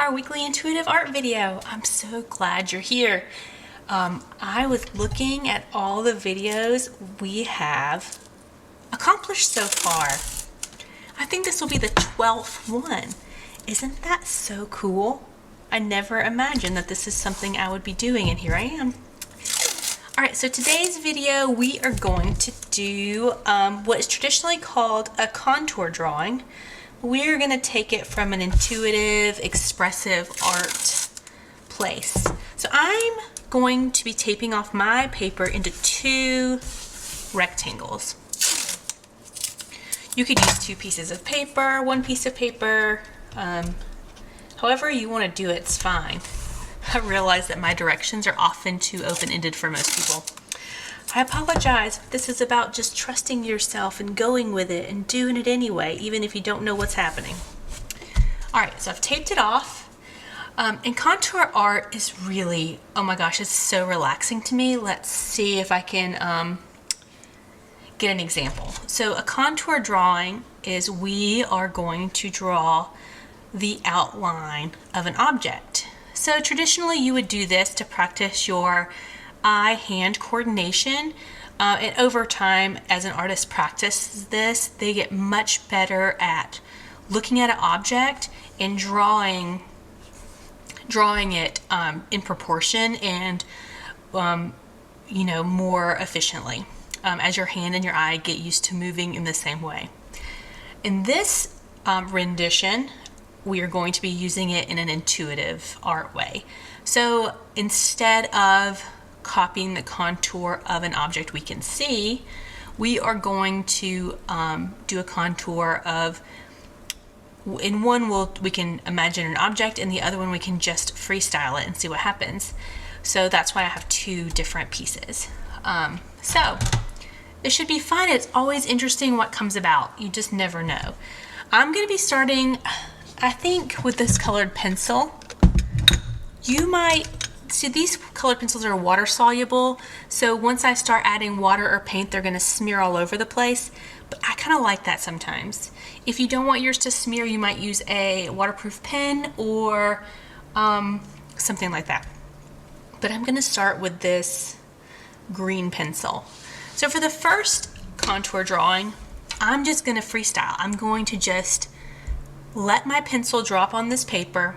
our weekly intuitive art video. I'm so glad you're here. I was looking at all the videos we have accomplished so far. I think this will be the 12th one. Isn't that so cool? I never imagined that this is something I would be doing, and here I am. Alright, so today's video we are going to do what is traditionally called a contour drawing. We're going to take it from an intuitive, expressive art place. So I'm going to be taping off my paper into 2 rectangles. You could use 2 pieces of paper, 1 piece of paper, however you want to do it, it's fine. I realize that my directions are often too open-ended for most people. I apologize. This is about just trusting yourself and going with it and doing it anyway, even if you don't know what's happening. Alright, so I've taped it off. And contour art is really, oh my gosh, it's so relaxing to me. Let's see if I can get an example. So a contour drawing is we are going to draw the outline of an object. So traditionally you would do this to practice your eye-hand coordination, and over time as an artist practices this, they get much better at looking at an object and drawing it in proportion and more efficiently as your hand and your eye get used to moving in the same way. In this rendition, we are going to be using it in an intuitive art way. So instead of copying the contour of an object we can see, we are going to do a contour of, in one we can imagine an object, and the other one we can just freestyle it and see what happens. So that's why I have 2 different pieces. So it should be fun. It's always interesting what comes about. You just never know. I'm going to be starting, I think, with this colored pencil. You might see these colored pencils are water soluble, so once I start adding water or paint, they're going to smear all over the place, but I kind of like that sometimes. If you don't want yours to smear, you might use a waterproof pen or something like that. But I'm going to start with this green pencil. So for the first contour drawing, I'm just going to freestyle. I'm going to just let my pencil drop on this paper,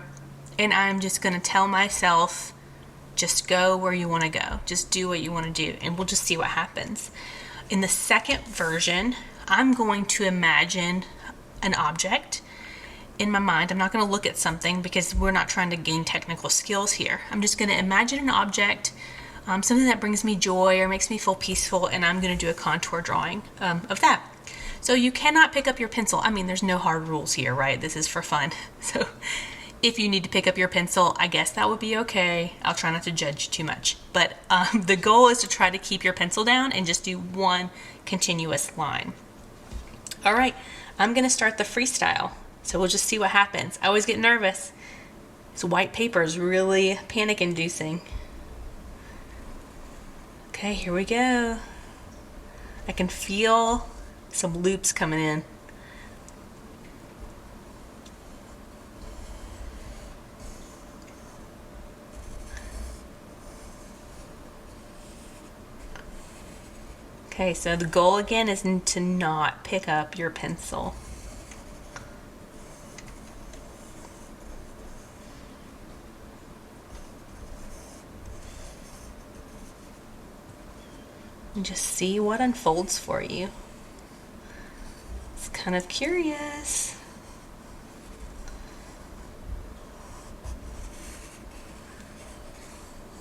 and I'm just going to tell myself, just go where you want to go. Just do what you want to do, and we'll just see what happens. In the second version, I'm going to imagine an object in my mind. I'm not going to look at something because we're not trying to gain technical skills here. I'm just going to imagine an object, something that brings me joy or makes me feel peaceful, and I'm going to do a contour drawing of that. So you cannot pick up your pencil. I mean, there's no hard rules here, right? This is for fun. So if you need to pick up your pencil, I guess that would be okay. I'll try not to judge too much. But the goal is to try to keep your pencil down and just do one continuous line. All right, I'm going to start the freestyle. So we'll just see what happens. I always get nervous. This white paper is really panic-inducing. Okay, here we go. I can feel some loops coming in. Okay, so the goal again is to not pick up your pencil. And just see what unfolds for you. It's kind of curious.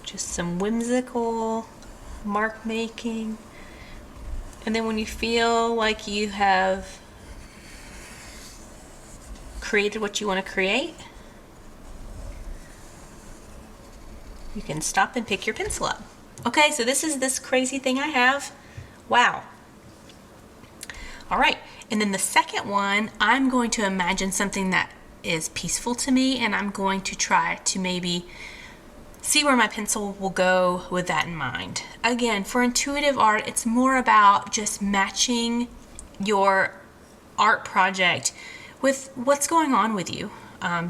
Just some whimsical mark making. And then when you feel like you have created what you want to create, you can stop and pick your pencil up. Okay, so this is this crazy thing I have. Wow. All right, and then the second one, I'm going to imagine something that is peaceful to me, and I'm going to try to maybe see where my pencil will go with that in mind. Again, for intuitive art, it's more about just matching your art project with what's going on with you.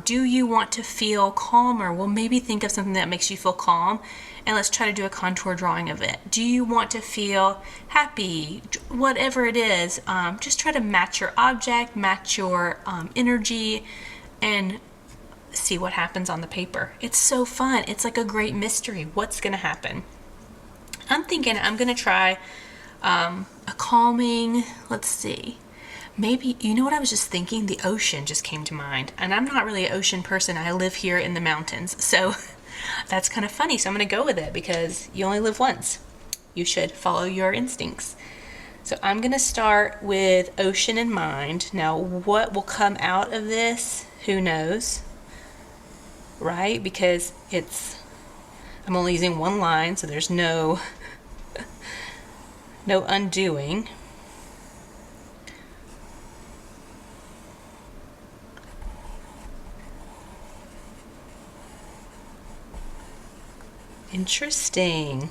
Do you want to feel calmer? Well, maybe think of something that makes you feel calm and let's try to do a contour drawing of it. Do you want to feel happy? Whatever it is, just try to match your object, match your energy, and see what happens on the paper. It's so fun. It's like a great mystery. What's going to happen? I'm thinking I'm going to try a calming, let's see. Maybe, you know what I was just thinking? The ocean just came to mind. And I'm not really an ocean person. I live here in the mountains. So that's kind of funny. So I'm going to go with it because you only live once. You should follow your instincts. So I'm going to start with ocean in mind. Now, what will come out of this? Who knows? Right? Because I'm only using one line, so there's no undoing. Interesting.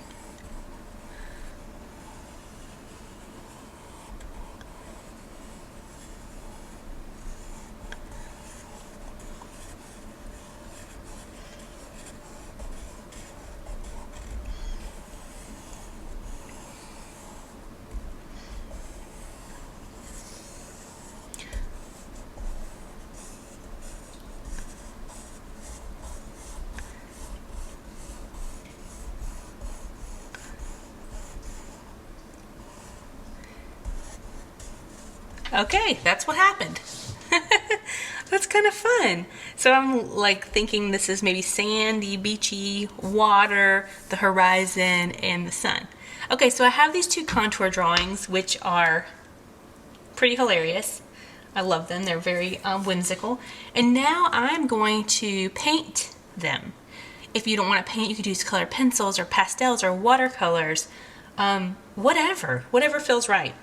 Okay, that's what happened. That's kind of fun. So I'm like thinking this is maybe sandy, beachy, water, the horizon, and the sun. Okay, so I have these two contour drawings, which are pretty hilarious. I love them. They're very whimsical. And now I'm going to paint them. If you don't want to paint, you could use colored pencils or pastels or watercolors. Whatever feels right.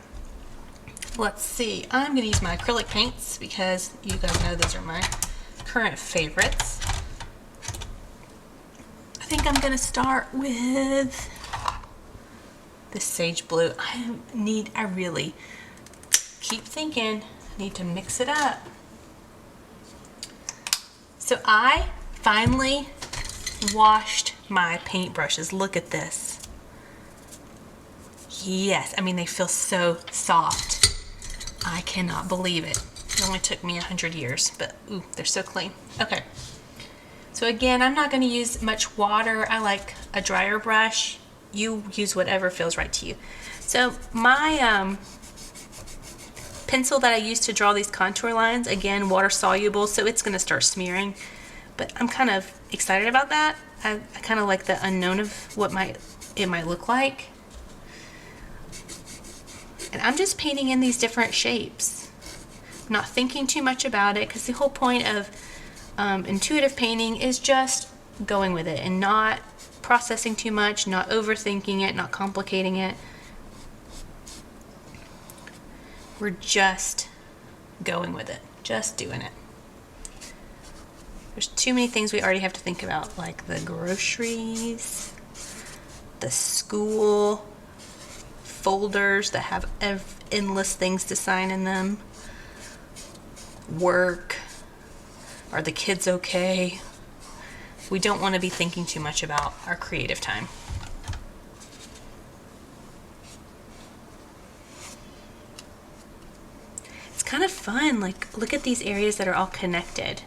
Let's see, I'm going to use my acrylic paints because you guys know those are my current favorites. I think I'm going to start with this sage blue. I really keep thinking, I need to mix it up. So I finally washed my paintbrushes. Look at this. Yes, I mean they feel so soft. I cannot believe it. It only took me 100 years, but ooh, they're so clean. Okay. So again, I'm not going to use much water. I like a drier brush. You use whatever feels right to you. So my pencil that I use to draw these contour lines, again, water soluble, so it's going to start smearing. But I'm kind of excited about that. I kind of like the unknown of what it might look like. And I'm just painting in these different shapes. I'm not thinking too much about it because the whole point of intuitive painting is just going with it and not processing too much, not overthinking it, not complicating it. We're just going with it, just doing it. There's too many things we already have to think about, like the groceries, the school, folders that have endless things to sign in them, work, are the kids okay? We don't want to be thinking too much about our creative time. It's kind of fun, like look at these areas that are all connected.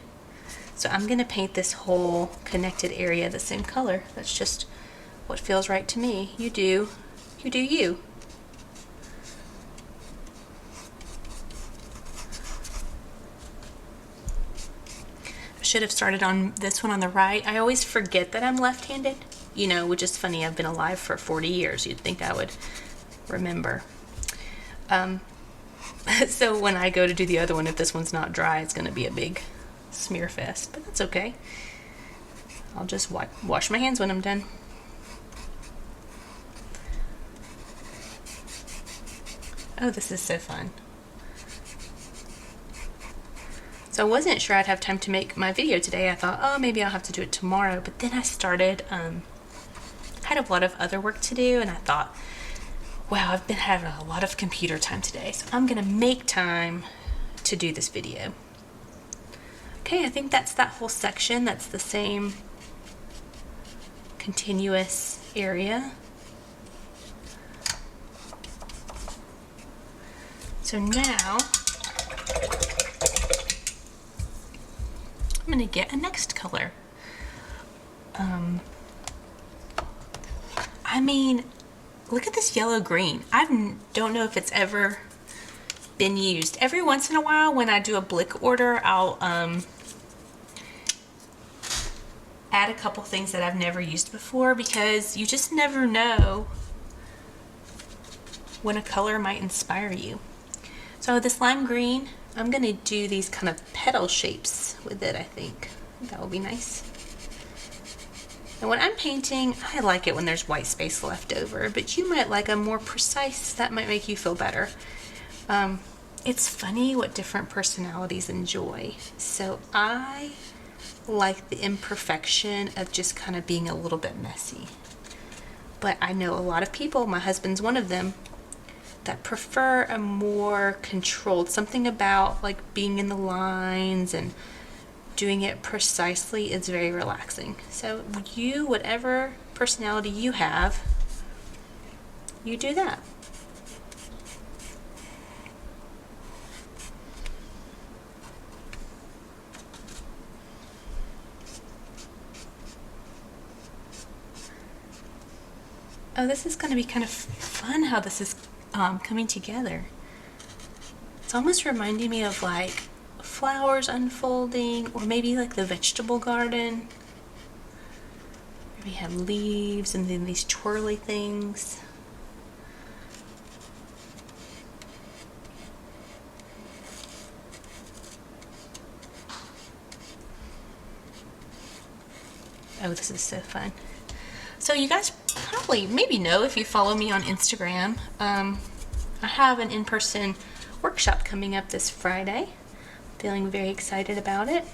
So I'm going to paint this whole connected area the same color. That's just what feels right to me. You do you. Should have started on this one on the right. I always forget that I'm left-handed, which is funny. I've been alive for 40 years. You'd think I would remember. So when I go to do the other one, if this one's not dry, it's going to be a big smear fest, but that's okay. I'll just wash my hands when I'm done. Oh, this is so fun. So I wasn't sure I'd have time to make my video today. I thought, oh, maybe I'll have to do it tomorrow. But then I started, had a lot of other work to do, and I thought, wow, I've been having a lot of computer time today, so I'm gonna make time to do this video. Okay, I think that's that whole section. That's the same continuous area. So now I'm going to get a next color. I mean, look at this yellow green. I don't know if it's ever been used. Every once in a while when I do a Blick order, I'll add a couple things that I've never used before, because you just never know when a color might inspire you. So this lime green, I'm gonna do these kind of petal shapes with it, I think. That will be nice. And when I'm painting, I like it when there's white space left over, but you might like a more precise, that might make you feel better. It's funny what different personalities enjoy. So I like the imperfection of just kind of being a little bit messy. But I know a lot of people, my husband's one of them, that prefer a more controlled, something about like being in the lines and doing it precisely is very relaxing. So you, whatever personality you have, you do that. Oh, this is going to be kind of fun how this is coming together. It's almost reminding me of like flowers unfolding, or maybe like the vegetable garden. We have leaves and then these twirly things. Oh, this is so fun. So you guys probably maybe know if you follow me on Instagram, I have an in-person workshop coming up this Friday. Feeling very excited about it.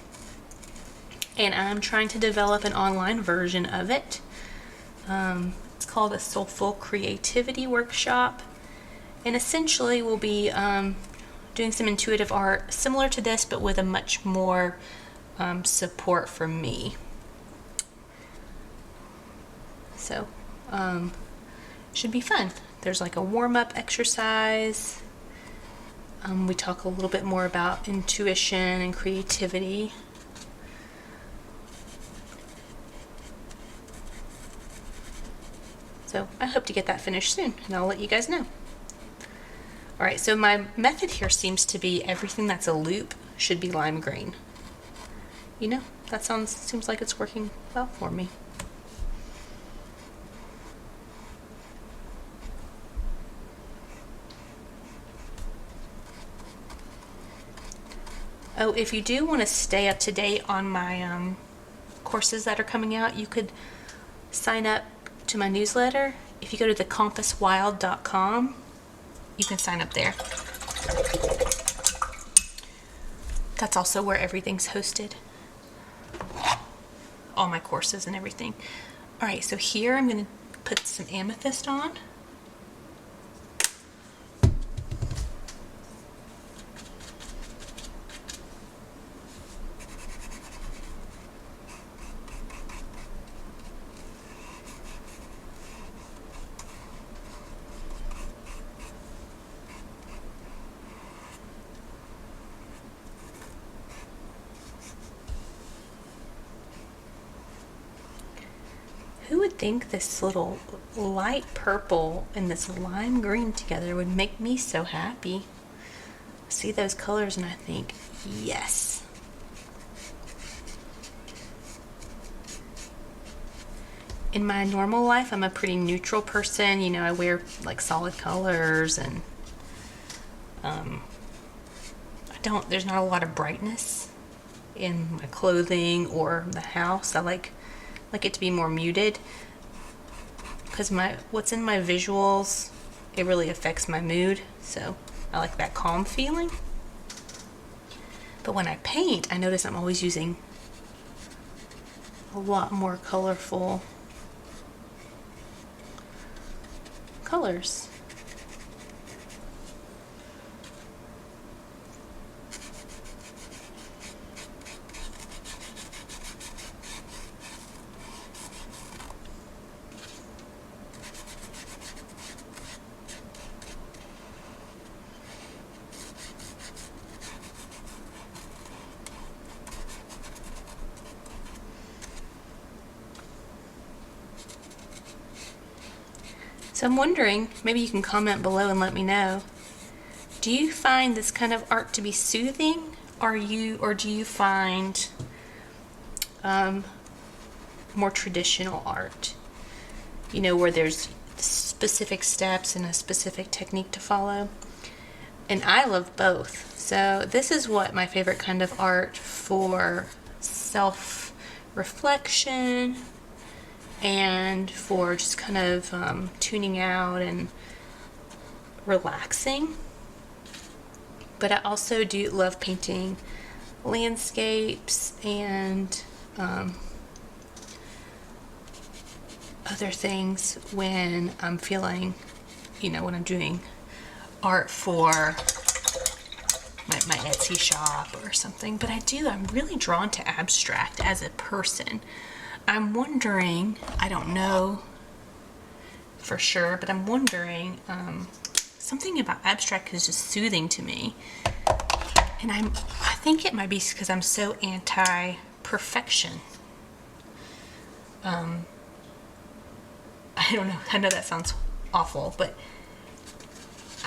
And I'm trying to develop an online version of it. It's called a Soulful Creativity Workshop. And essentially we'll be doing some intuitive art similar to this, but with a much more support from me. So should be fun. There's like a warm-up exercise. We talk a little bit more about intuition and creativity. So I hope to get that finished soon, and I'll let you guys know. Alright, so my method here seems to be everything that's a loop should be lime green. You know, that seems like it's working well for me. Oh, if you do want to stay up to date on my courses that are coming out, you could sign up to my newsletter. If you go to thecompasswild.com, you can sign up there. That's also where everything's hosted. All my courses and everything. Alright, so here I'm going to put some amethyst on. Who would think this little light purple and this lime green together would make me so happy? I see those colors and I think, yes. In my normal life, I'm a pretty neutral person. You know, I wear like solid colors and there's not a lot of brightness in my clothing or the house. I like it to be more muted, because what's in my visuals, it really affects my mood, so I like that calm feeling. But when I paint, I notice I'm always using a lot more colorful colors. So I'm wondering, maybe you can comment below and let me know, do you find this kind of art to be soothing, or do you find more traditional art, you know, where there's specific steps and a specific technique to follow? And I love both. So this is what my favorite kind of art for self-reflection and for just kind of tuning out and relaxing. But I also do love painting landscapes and other things when I'm feeling, you know, when I'm doing art for my Etsy shop or something. But I'm really drawn to abstract as a person. I'm wondering, I don't know for sure, but I'm wondering, something about abstract is just soothing to me. And I think it might be because I'm so anti-perfection. I don't know, I know that sounds awful, but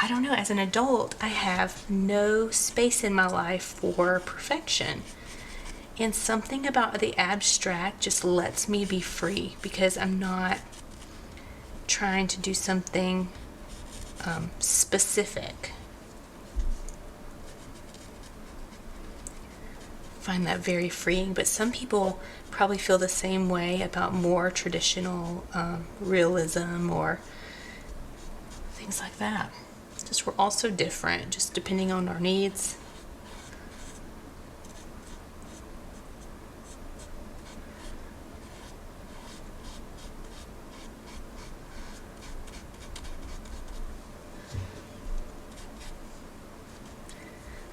I don't know, as an adult, I have no space in my life for perfection. And something about the abstract just lets me be free because I'm not trying to do something specific. I find that very freeing, but some people probably feel the same way about more traditional realism or things like that. Just we're all so different, just depending on our needs.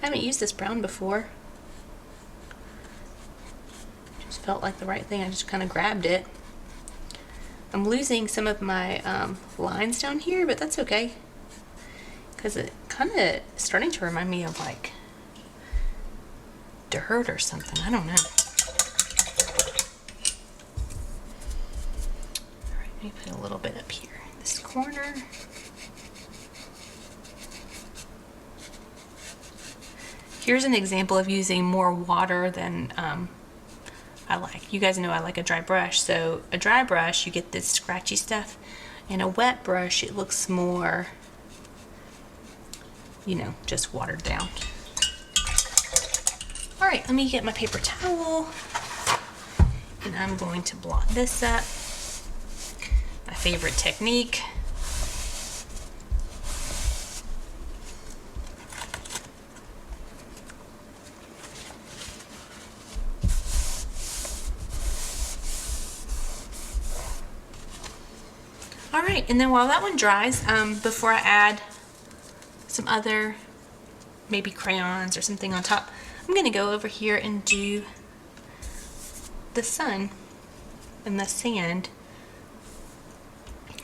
I haven't used this brown before. Just felt like the right thing. I just kind of grabbed it. I'm losing some of my lines down here, but that's okay. Because it kind of starting to remind me of like dirt or something. I don't know. All right, let me put a little bit up here in this corner. Here's an example of using more water than I like. You guys know I like a dry brush. So a dry brush, you get this scratchy stuff. And a wet brush, it looks more, you know, just watered down. All right, let me get my paper towel. And I'm going to blot this up. My favorite technique. All right, and then while that one dries, before I add some other maybe crayons or something on top, I'm gonna go over here and do the sun and the sand.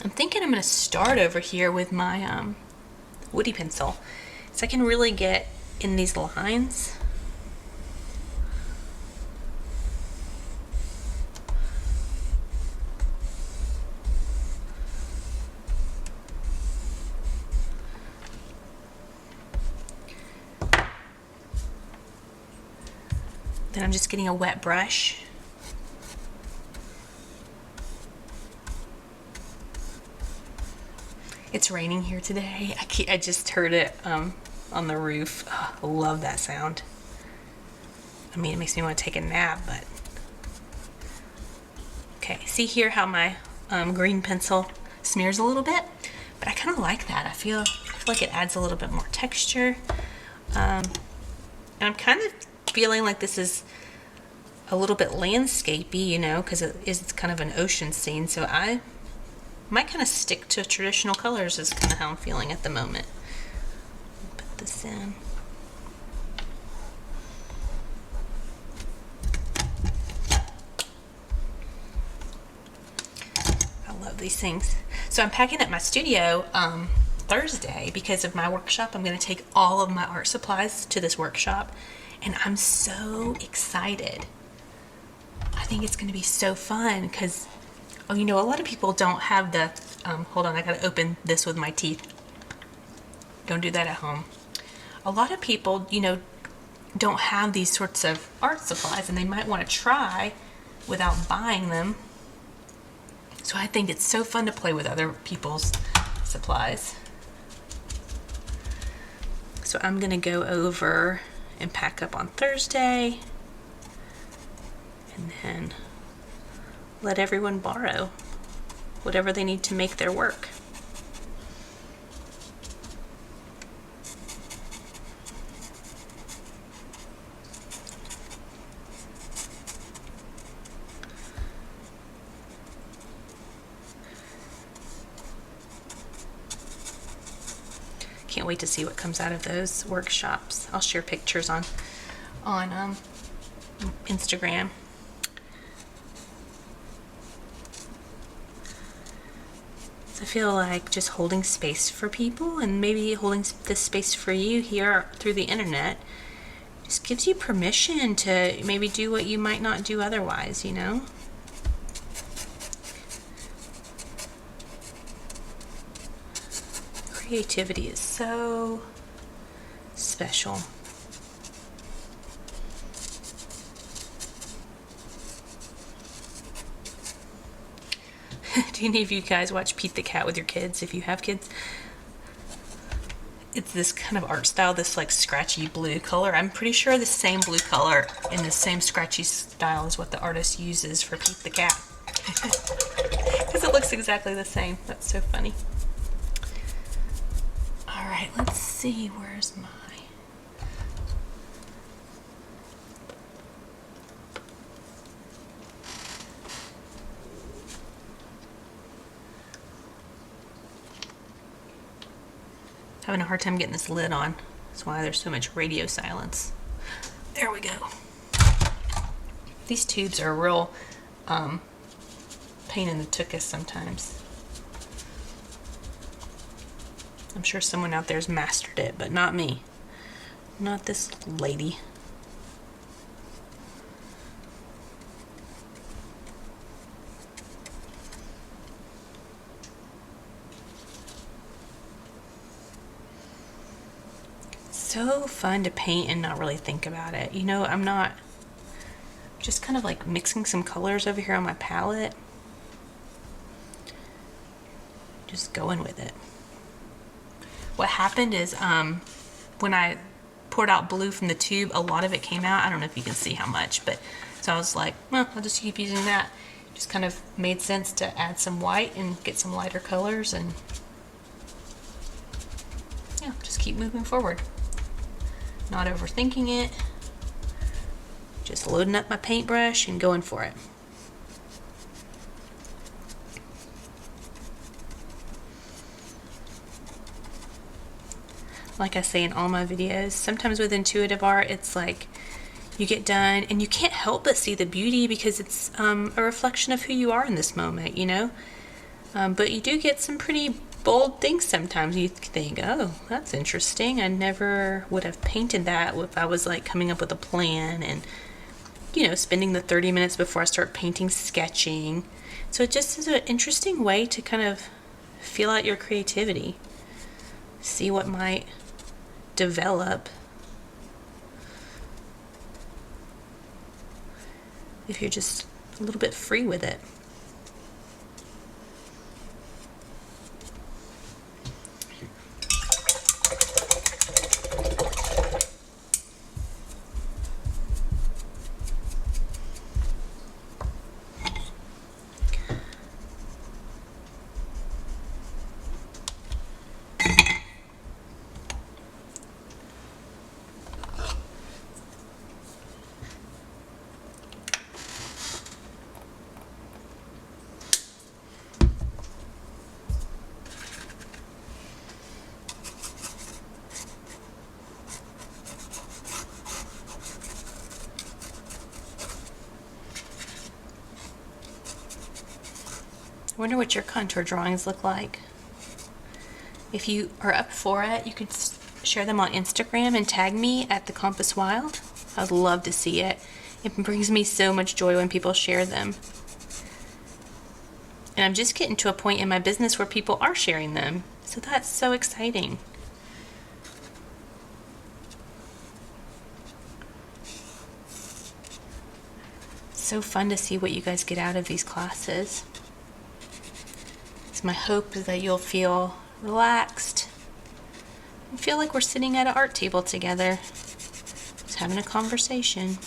I'm thinking I'm gonna start over here with my woody pencil so I can really get in these lines. Then I'm just getting a wet brush. It's raining here today. I just heard it on the roof. Oh, I love that sound. I mean, it makes me want to take a nap, but... Okay, see here how my green pencil smears a little bit? But I kind of like that. I feel like it adds a little bit more texture. And I'm kind of feeling like this is a little bit landscapey, you know, because it is kind of an ocean scene. So I might kind of stick to traditional colors is kind of how I'm feeling at the moment. Put this in. I love these things. So I'm packing up my studio Thursday because of my workshop. I'm going to take all of my art supplies to this workshop, and I'm so excited. I think it's going to be so fun because, oh, you know, a lot of people don't have the hold on, I gotta open this with my teeth. Don't do that at home. A lot of people, don't have these sorts of art supplies, and they might want to try without buying them. So I think it's so fun to play with other people's supplies. So I'm gonna go over and pack up on Thursday, and then let everyone borrow whatever they need to make their work. Can't wait to see what comes out of those workshops. I'll share pictures on Instagram. So I feel like just holding space for people, and maybe holding this space for you here through the internet, just gives you permission to maybe do what you might not do otherwise, Creativity is so special. Do any of you guys watch Pete the Cat with your kids, if you have kids? It's this kind of art style, this like scratchy blue color. I'm pretty sure the same blue color and the same scratchy style is what the artist uses for Pete the Cat. Because it looks exactly the same. That's so funny. All right, let's see, where's my... Having a hard time getting this lid on. That's why there's so much radio silence. There we go. These tubes are a real pain in the tuchus sometimes. I'm sure someone out there's mastered it, but not me. Not this lady. So fun to paint and not really think about it. I'm not just kind of like mixing some colors over here on my palette. Just going with it. What happened is when I poured out blue from the tube, a lot of it came out. I don't know if you can see how much, but so I was like, well, I'll just keep using that. Just kind of made sense to add some white and get some lighter colors, and yeah, just keep moving forward. Not overthinking it. Just loading up my paintbrush and going for it. Like I say in all my videos, sometimes with intuitive art, it's like you get done and you can't help but see the beauty because it's a reflection of who you are in this moment, But you do get some pretty bold things sometimes. You think, oh, that's interesting. I never would have painted that if I was like coming up with a plan and, spending the 30 minutes before I start painting, sketching. So it just is an interesting way to kind of feel out your creativity. See what might develop if you're just a little bit free with it. I wonder what your contour drawings look like. If you are up for it, you could share them on Instagram and tag me at The Compass Wild. I'd love to see it. It brings me so much joy when people share them. And I'm just getting to a point in my business where people are sharing them. So that's so exciting. So fun to see what you guys get out of these classes. So my hope is that you'll feel relaxed and feel like we're sitting at an art table together, just having a conversation.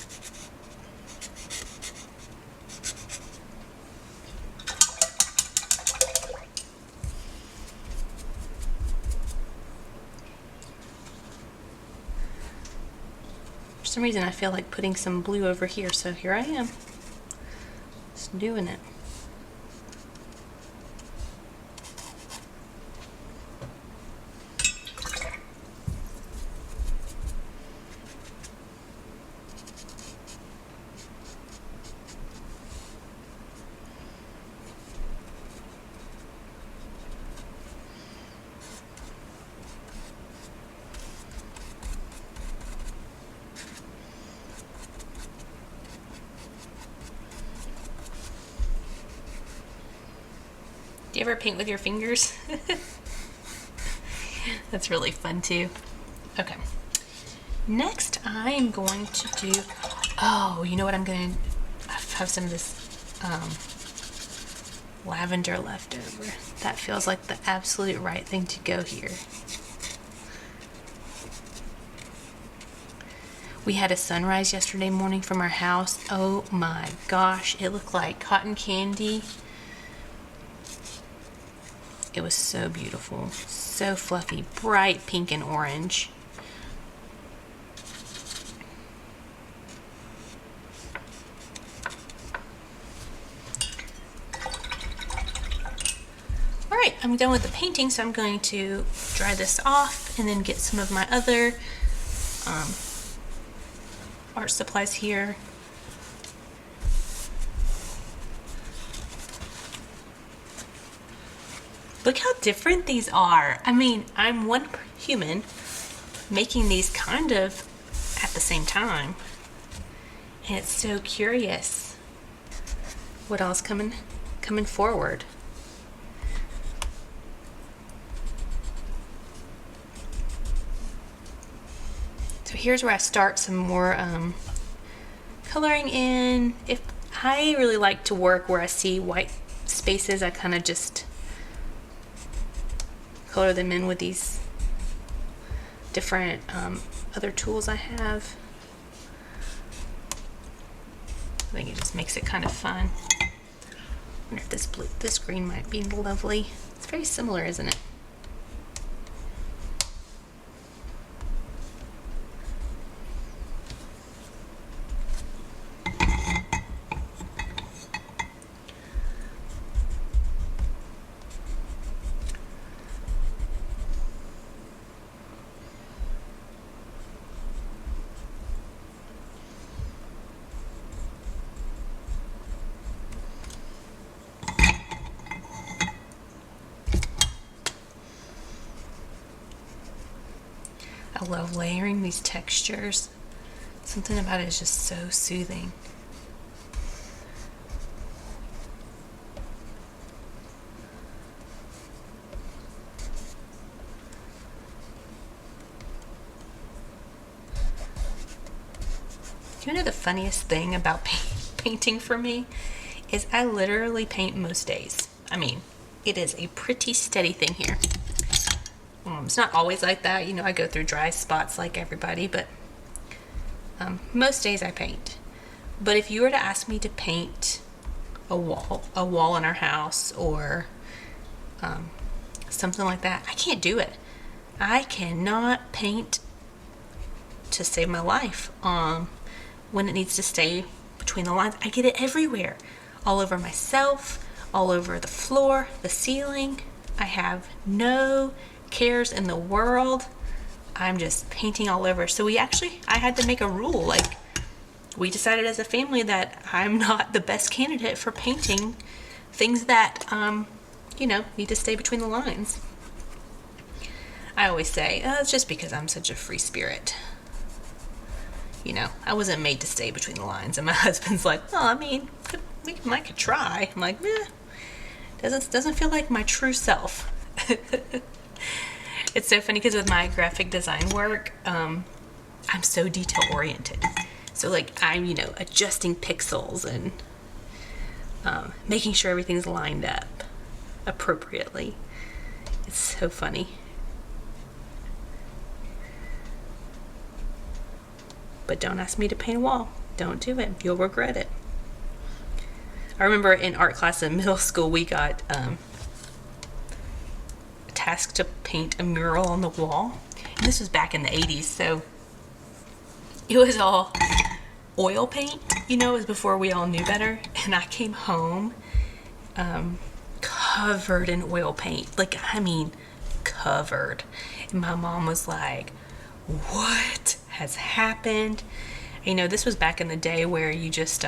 For some reason I feel like putting some blue over here, so here I am, just doing it. Do you ever paint with your fingers? That's really fun too. Okay. Next I'm going to do, oh, you know what I'm going to, I have some of this lavender left over. That feels like the absolute right thing to go here. We had a sunrise yesterday morning from our house. Oh my gosh, it looked like cotton candy. It was so beautiful, so fluffy, bright pink and orange. All right, I'm done with the painting, so I'm going to dry this off and then get some of my other art supplies here. Look how different these are. I mean, I'm one human making these kind of at the same time. And it's so curious what else coming forward. So here's where I start some more coloring in. If I really like to work where I see white spaces, I kind of just color them in with these different other tools I have. I think it just makes it kind of fun. I wonder if this green might be lovely. It's very similar, isn't it? I love layering these textures. Something about it is just so soothing. Do you know the funniest thing about painting for me is I literally paint most days. I mean, it is a pretty steady thing here. It's not always like that, you know, I go through dry spots like everybody, but most days I paint. But if you were to ask me to paint a wall in our house or something like that, I can't do it. I cannot paint to save my life when it needs to stay between the lines. I get it everywhere, all over myself, all over the floor, the ceiling. I have no cares in the world. I'm just painting all over. So I had to make a rule. Like, we decided as a family that I'm not the best candidate for painting things that need to stay between the lines. I always say, it's just because I'm such a free spirit. You know, I wasn't made to stay between the lines. And my husband's like, well, I mean, we might could try. I'm like, Doesn't feel like my true self. It's so funny because with my graphic design work, I'm so detail oriented. So like I'm, adjusting pixels and making sure everything's lined up appropriately. It's so funny. But don't ask me to paint a wall. Don't do it. You'll regret it. I remember in art class in middle school, we got tasked to paint a mural on the wall. And this was back in the 80s, so it was all oil paint, it was before we all knew better. And I came home covered in oil paint. Covered. And my mom was like, what has happened? This was back in the day where you just,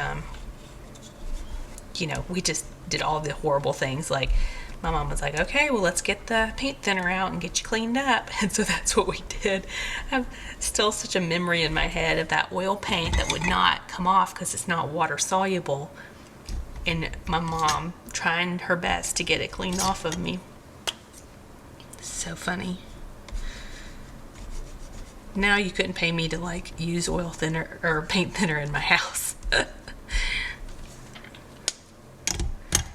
we just did all the horrible things. Like, my mom was like, okay, well, let's get the paint thinner out and get you cleaned up. And so that's what we did. I have still such a memory in my head of that oil paint that would not come off because it's not water soluble. And my mom trying her best to get it cleaned off of me. So funny. Now you couldn't pay me to use oil thinner or paint thinner in my house.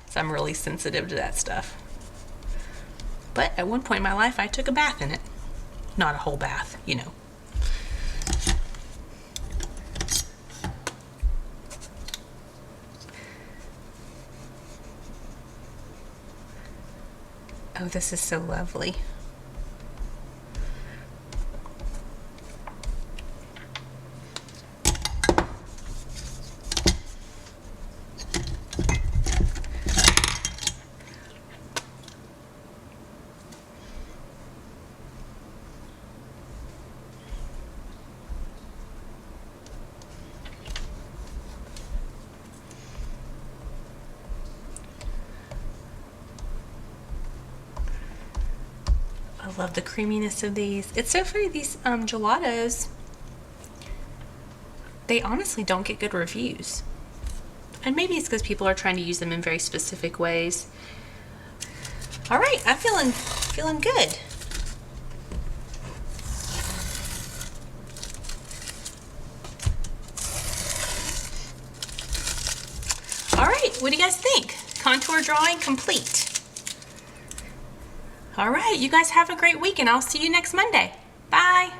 So I'm really sensitive to that stuff. But at one point in my life, I took a bath in it. Not a whole bath, Oh, this is so lovely. I love the creaminess of these. It's so funny, these gelatos, they honestly don't get good reviews. And maybe it's because people are trying to use them in very specific ways. All right, I'm feeling good. All right, what do you guys think? Contour drawing complete. All right, you guys have a great week, and I'll see you next Monday. Bye.